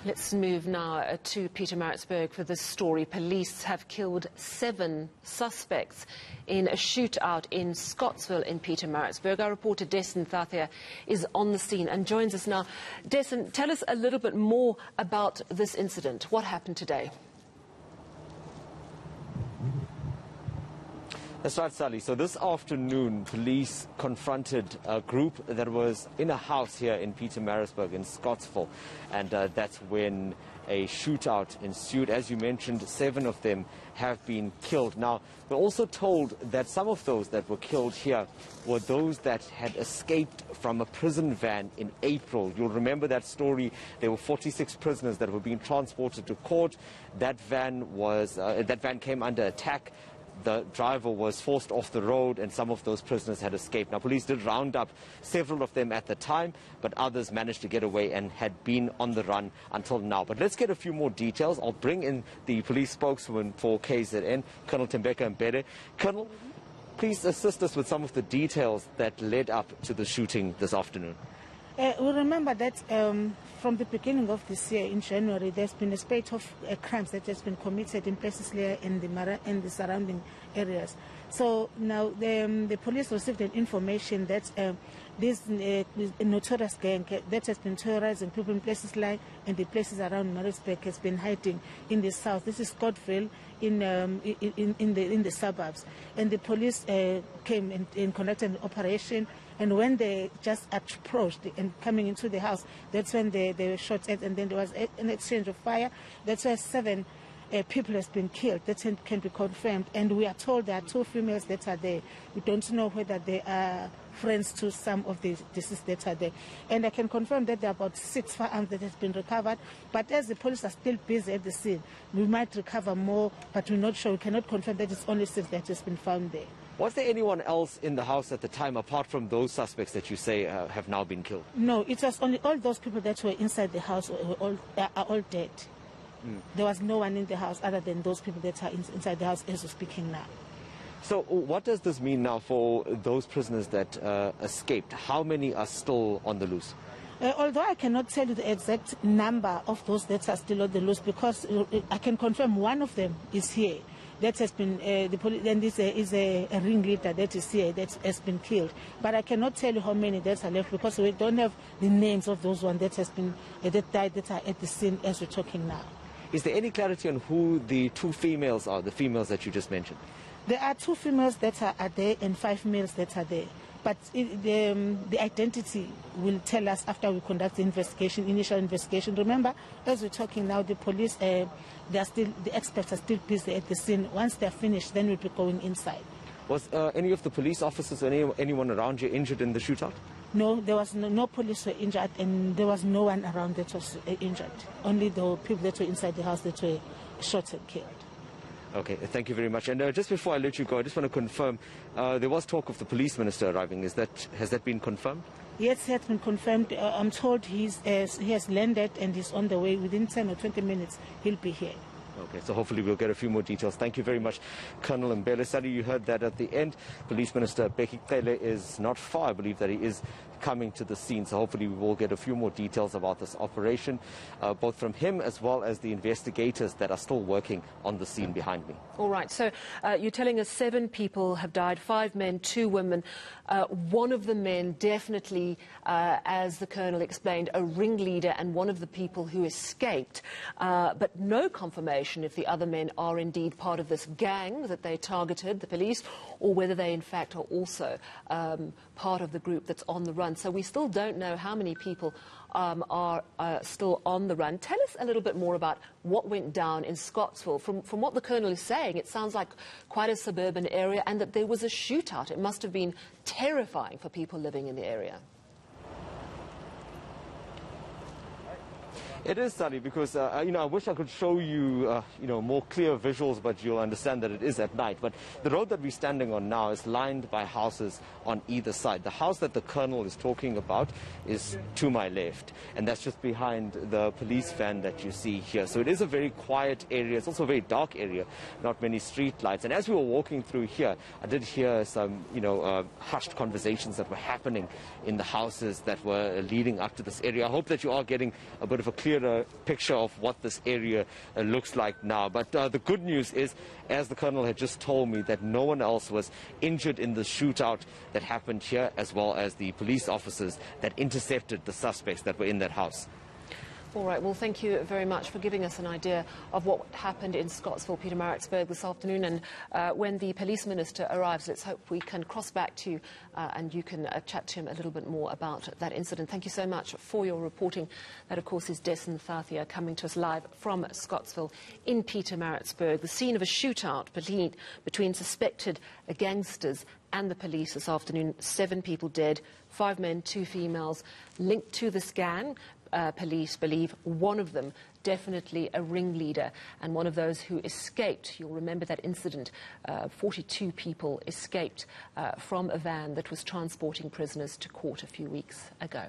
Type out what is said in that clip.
Let's move now to Pietermaritzburg for this story. Police have killed 7 suspects in a shootout in Scottsville in Pietermaritzburg. Our reporter Dessen Thathia is on the scene and joins us now. Dessen, tell us a little bit more about this incident. What happened today? That's right, Sally. So this afternoon, police confronted a group that was in a house here in Pietermaritzburg in Scottsville. And that's when a shootout ensued. As you mentioned, 7 of them have been killed. Now, we're also told that some of those that were killed here were those that had escaped from a prison van in April. You'll remember that story. There were 46 prisoners that were being transported to court. That van came under attack. The driver was forced off the road and some of those prisoners had escaped. Now, police did round up several of them at the time, but others managed to get away and had been on the run until now. But let's get a few more details. I'll bring in the police spokeswoman for KZN, Colonel Tembeka Mbele. Colonel, please assist us with some of the details that led up to the shooting this afternoon. We remember that from the beginning of this year, in January, there's been a spate of crimes that has been committed in places here in the surrounding areas. So now the police received an information that this notorious gang that has been terrorizing people in places like and the places around Maritzburg has been hiding in the south. This is Scottsville in the suburbs, and the police came and conducted an operation. And when they just approached and coming into the house, that's when they were shot at, and then there was an exchange of fire. That's why 7 people has been killed. That can be confirmed. And we are told there are 2 females that are there. We don't know whether they are friends to some of the deceased that are there. And I can confirm that there are about 6 firearms that has been recovered. But as the police are still busy at the scene, we might recover more, but we're not sure. We cannot confirm that it's only 6 that has been found there. Was there anyone else in the house at the time, apart from those suspects that you say have now been killed? No, it was only all those people that were inside the house are all dead. There was no one in the house other than those people that are inside the house as we're speaking now. So what does this mean now for those prisoners that escaped? How many are still on the loose? Although I cannot tell you the exact number of those that are still on the loose, because I can confirm one of them is here. That has been the police, and this is a ringleader that is here that has been killed. But I cannot tell you how many that are left because we don't have the names of those ones that has been that died that are at the scene as we're talking now. Is there any clarity on who the 2 females are, the females that you just mentioned? There are 2 females that are there and 5 males that are there. But the identity will tell us after we conduct the investigation, initial investigation. Remember, as we're talking now, the police, the experts are still busy at the scene. Once they're finished, then we'll be going inside. Was any of the police officers or anyone around you injured in the shootout? No, there was no police were injured, and there was no one around that was injured. Only the people that were inside the house that were shot and killed. Okay, thank you very much. And just before I let you go, I just want to confirm, there was talk of the police minister arriving. Has that been confirmed? Yes, it has been confirmed. I'm told he has landed and he's on the way. Within 10 or 20 minutes, he'll be here. Okay, so hopefully we'll get a few more details. Thank you very much, Colonel Mbele. Sally, you heard that at the end. Police Minister Bheki Cele is not far. I believe that he is coming to the scene, so hopefully we will get a few more details about this operation, both from him as well as the investigators that are still working on the scene behind me. All right, so you're telling us 7 people have died, 5 men, 2 women. One of the men definitely, as the Colonel explained, a ringleader and one of the people who escaped, but no confirmation if the other men are indeed part of this gang that they targeted, the police, or whether they in fact are also part of the group that's on the run. So we still don't know how many people are still on the run. Tell us a little bit more about what went down in Scottsville. From what the Colonel is saying, it sounds like quite a suburban area and that there was a shootout. It must have been terrifying for people living in the area. It is, Sally, because I wish I could show you more clear visuals, but you'll understand that it is at night. But the road that we're standing on now is lined by houses on either side. The house that the Colonel is talking about is to my left, and that's just behind the police van that you see here. So it is a very quiet area. It's also a very dark area, not many street lights. And as we were walking through here, I did hear some hushed conversations that were happening in the houses that were leading up to this area. I hope that you are getting a bit of a clear clearer picture of what this area looks like now. But the good news is, as the Colonel had just told me, that no one else was injured in the shootout that happened here, as well as the police officers that intercepted the suspects that were in that house. All right, well, thank you very much for giving us an idea of what happened in Scottsville, Pietermaritzburg this afternoon. And when the police minister arrives, let's hope we can cross back to you and you can chat to him a little bit more about that incident. Thank you so much for your reporting. That, of course, is Dessen Thathia coming to us live from Scottsville in Pietermaritzburg, the scene of a shootout between suspected gangsters and the police this afternoon. 7 people dead, 5 men, 2 females, linked to this gang. Police believe one of them definitely a ringleader and one of those who escaped. You'll remember that incident. 42 people escaped from a van that was transporting prisoners to court a few weeks ago.